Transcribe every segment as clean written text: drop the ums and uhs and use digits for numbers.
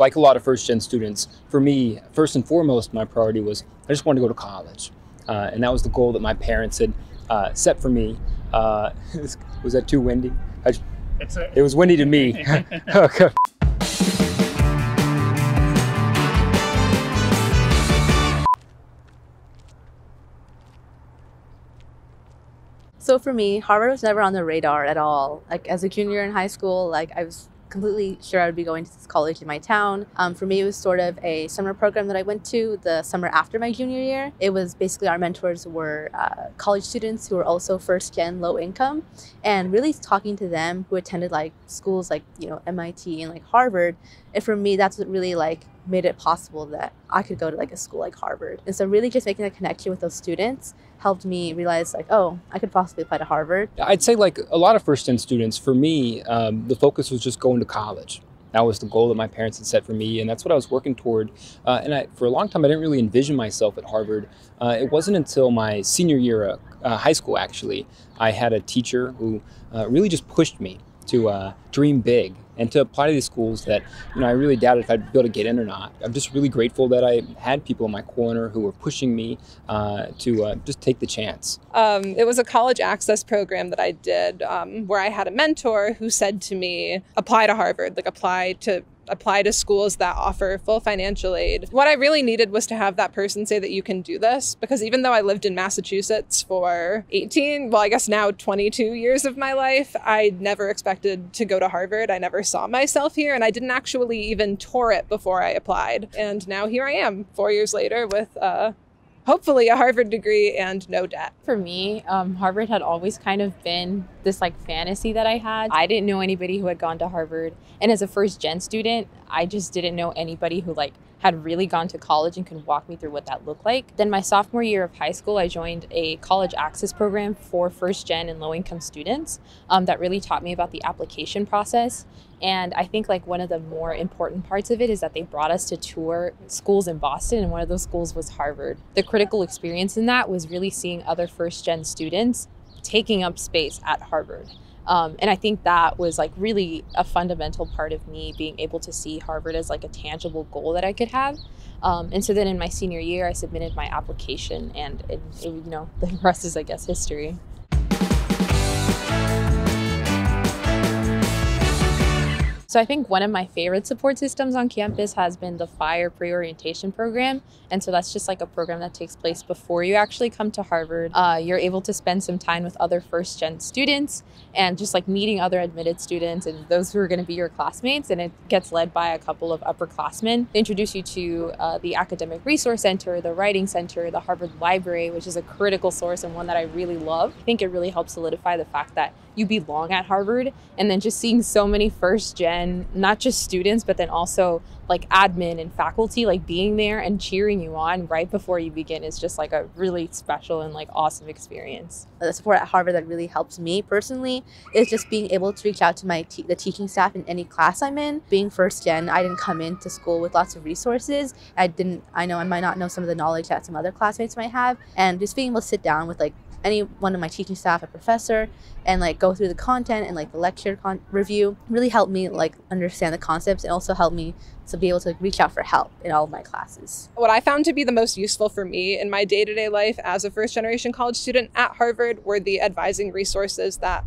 Like a lot of first-gen students, for me, first and foremost, my priority was I just wanted to go to college. And that was the goal that my parents had set for me. Was that too windy? It was windy to me. Okay. So for me, Harvard was never on the radar at all. Like as a junior in high school, like I was completely sure I would be going to this college in my town. For me, it was sort of a summer program that I went to the summer after my junior year. It was basically our mentors were college students who were also first gen low income, and really talking to them who attended like schools like, you know, MIT and like Harvard. And for me, that's what really like made it possible that I could go to like a school like Harvard. And so really just making a connection with those students helped me realize like, oh, I could possibly apply to Harvard. I'd say like a lot of first-gen students, for me, the focus was just going to college. That was the goal that my parents had set for me, and that's what I was working toward. For a long time, I didn't really envision myself at Harvard. It wasn't until my senior year of high school, actually, I had a teacher who really just pushed me to dream big and to apply to these schools that, you know, I really doubted if I'd be able to get in or not. I'm just really grateful that I had people in my corner who were pushing me to just take the chance. It was a college access program that I did where I had a mentor who said to me, apply to Harvard, like apply to schools that offer full financial aid. What I really needed was to have that person say that you can do this, because even though I lived in Massachusetts for 18, well, I guess now 22 years of my life, I never expected to go to Harvard. I never saw myself here, and I didn't actually even tour it before I applied. And now here I am 4 years later with hopefully a Harvard degree and no debt. For me, Harvard had always kind of been this like fantasy that I had. I didn't know anybody who had gone to Harvard. And as a first gen student, I just didn't know anybody who like had really gone to college and could walk me through what that looked like. Then my sophomore year of high school, I joined a college access program for first gen and low income students that really taught me about the application process. And I think like one of the more important parts of it is that they brought us to tour schools in Boston, and one of those schools was Harvard. The critical experience in that was really seeing other first gen students taking up space at Harvard. And I think that was like really a fundamental part of me being able to see Harvard as like a tangible goal that I could have. And so then in my senior year, I submitted my application, and you know, the rest is, I guess, history. So I think one of my favorite support systems on campus has been the FIRE pre-orientation program. And so that's just like a program that takes place before you actually come to Harvard. You're able to spend some time with other first gen students and just like meeting other admitted students and those who are going to be your classmates. And it gets led by a couple of upperclassmen. They introduce you to the Academic Resource Center, the Writing Center, the Harvard Library, which is a critical source and one that I really love. I think it really helps solidify the fact that you belong at Harvard, and then just seeing so many first gen, not just students, but then also like admin and faculty, like being there and cheering you on right before you begin is just like a really special and like awesome experience. The support at Harvard that really helps me personally is just being able to reach out to the teaching staff in any class I'm in. Being first gen, I didn't come into school with lots of resources. I know I might not know some of the knowledge that some other classmates might have, and just being able to sit down with like any one of my teaching staff, a professor, and like go through the content and like the lecture review really helped me like understand the concepts, and also helped me to be able to reach out for help in all of my classes. What I found to be the most useful for me in my day-to-day life as a first-generation college student at Harvard were the advising resources that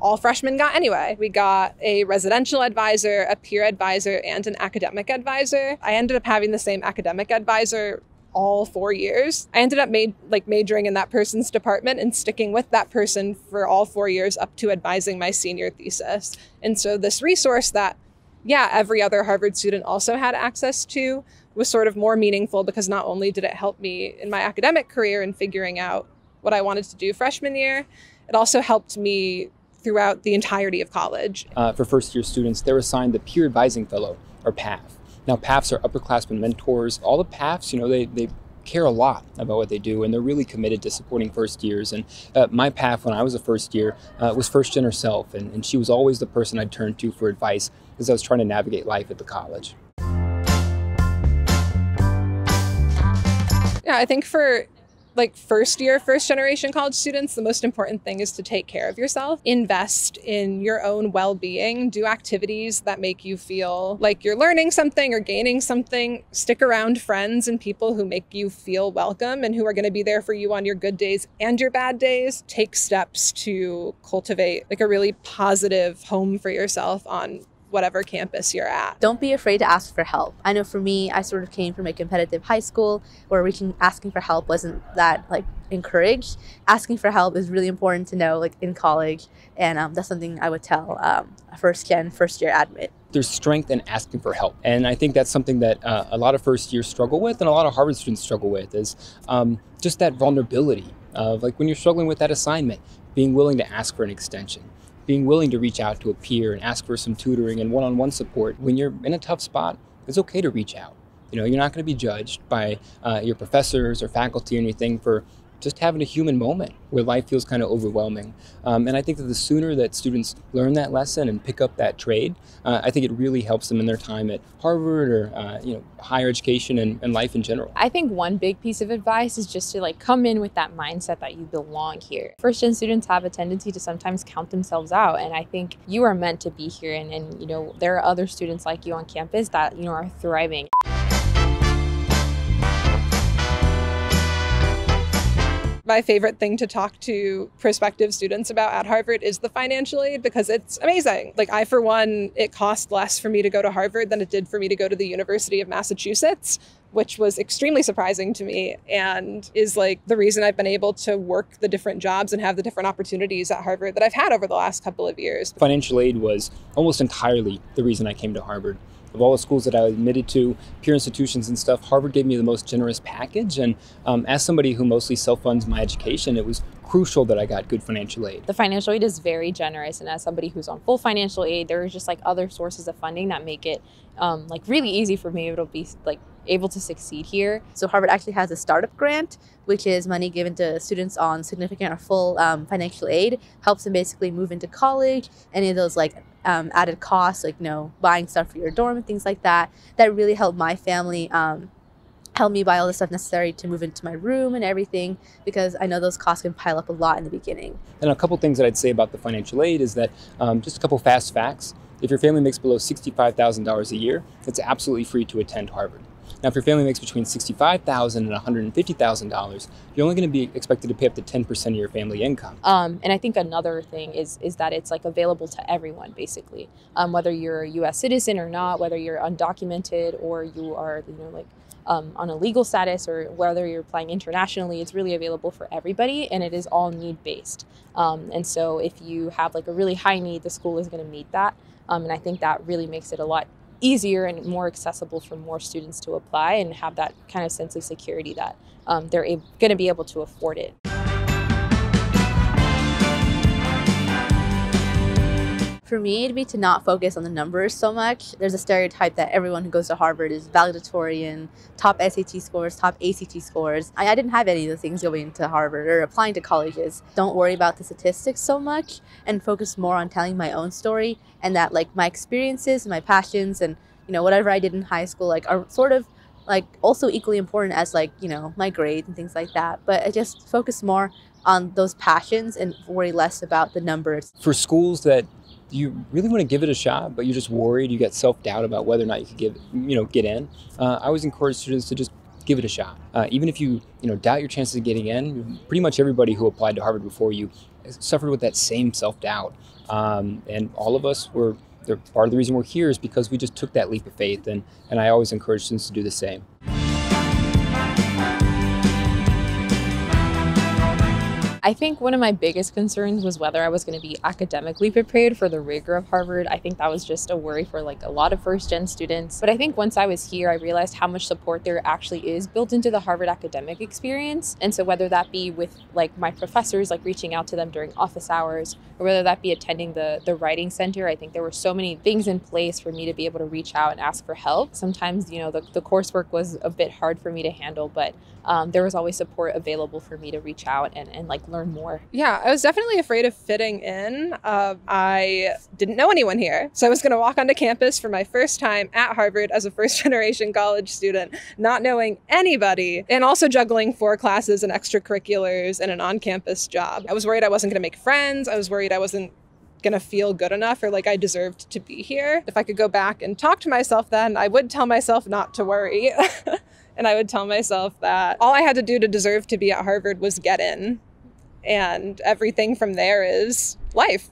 all freshmen got anyway. We got a residential advisor, a peer advisor, and an academic advisor. I ended up having the same academic advisor all 4 years. I ended up majoring in that person's department and sticking with that person for all 4 years up to advising my senior thesis. And so this resource that, yeah, every other Harvard student also had access to was sort of more meaningful, because not only did it help me in my academic career in figuring out what I wanted to do freshman year, it also helped me throughout the entirety of college. For first year students, they're assigned the Peer Advising Fellow, or PAF. Now, PAFs are upperclassmen mentors. All the PAFs, you know, they care a lot about what they do, and they're really committed to supporting first years. And my PAF, when I was a first year, was first gen herself, and she was always the person I'd turn to for advice as I was trying to navigate life at the college. Yeah, I think for like first generation college students, the most important thing is to take care of yourself, invest in your own well-being, do activities that make you feel like you're learning something or gaining something, stick around friends and people who make you feel welcome and who are going to be there for you on your good days and your bad days. Take steps to cultivate like a really positive home for yourself on whatever campus you're at. Don't be afraid to ask for help. I know for me, I sort of came from a competitive high school where asking for help wasn't that like encouraged. Asking for help is really important to know like in college, and that's something I would tell a first year admit. There's strength in asking for help. And I think that's something that a lot of first years struggle with and a lot of Harvard students struggle with is just that vulnerability of like when you're struggling with that assignment, being willing to ask for an extension, being willing to reach out to a peer and ask for some tutoring and one-on-one support. When you're in a tough spot, it's okay to reach out. You know, you're not going to be judged by your professors or faculty or anything for just having a human moment where life feels kind of overwhelming. And I think that the sooner that students learn that lesson and pick up that trade, I think it really helps them in their time at Harvard or higher education and life in general. I think one big piece of advice is just to like come in with that mindset that you belong here. First gen students have a tendency to sometimes count themselves out, and I think you are meant to be here, and you know there are other students like you on campus that are thriving. My favorite thing to talk to prospective students about at Harvard is the financial aid, because it's amazing. Like I, for one, it cost less for me to go to Harvard than it did for me to go to the University of Massachusetts, which was extremely surprising to me and is like the reason I've been able to work the different jobs and have the different opportunities at Harvard that I've had over the last couple of years. Financial aid was almost entirely the reason I came to Harvard. Of all the schools that I was admitted to, peer institutions and stuff, Harvard gave me the most generous package. And as somebody who mostly self-funds my education, it was crucial that I got good financial aid. The financial aid is very generous, and as somebody who's on full financial aid, there are just like other sources of funding that make it like really easy for me to be like able to succeed here. So Harvard actually has a startup grant, which is money given to students on significant or full financial aid, helps them basically move into college, any of those like added costs, like buying stuff for your dorm and things like that. That really helped my family, helped me buy all the stuff necessary to move into my room and everything, because I know those costs can pile up a lot in the beginning. And a couple things that I'd say about the financial aid is that just a couple fast facts. If your family makes below $65,000 a year, it's absolutely free to attend Harvard. Now, if your family makes between $65,000 and $150,000, you're only going to be expected to pay up to 10% of your family income. And I think another thing is that it's like available to everyone, basically, whether you're a U.S. citizen or not, whether you're undocumented or you are, on a legal status, or whether you're applying internationally. It's really available for everybody, and it is all need-based. And so if you have like a really high need, the school is going to meet that. And I think that really makes it a lot easier and more accessible for more students to apply and have that kind of sense of security that they're going to be able to afford it. For me, it'd be to not focus on the numbers so much. There's a stereotype that everyone who goes to Harvard is valedictorian, top SAT scores, top ACT scores. I didn't have any of the things going into Harvard or applying to colleges. Don't worry about the statistics so much and focus more on telling my own story, and that like my experiences and my passions and whatever I did in high school like are sort of like also equally important as like my grades and things like that. But I just focus more on those passions and worry less about the numbers. For schools that you really want to give it a shot, but you're just worried, you get self-doubt about whether or not you could get in, I always encourage students to just give it a shot. Even if you doubt your chances of getting in, pretty much everybody who applied to Harvard before you suffered with that same self-doubt. And all of us part of the reason we're here is because we just took that leap of faith, and I always encourage students to do the same. I think one of my biggest concerns was whether I was going to be academically prepared for the rigor of Harvard. I think that was just a worry for like a lot of first-gen students. But I think once I was here, I realized how much support there actually is built into the Harvard academic experience. And so whether that be with like my professors, like reaching out to them during office hours, or whether that be attending the writing center, I think there were so many things in place for me to be able to reach out and ask for help. Sometimes, the coursework was a bit hard for me to handle, but there was always support available for me to reach out and like learn learn more? Yeah, I was definitely afraid of fitting in. I didn't know anyone here. So I was going to walk onto campus for my first time at Harvard as a first generation college student, not knowing anybody, and also juggling 4 classes and extracurriculars and an on-campus job. I was worried I wasn't going to make friends. I was worried I wasn't going to feel good enough or like I deserved to be here. If I could go back and talk to myself then, I would tell myself not to worry. And I would tell myself that all I had to do to deserve to be at Harvard was get in. And everything from there is life.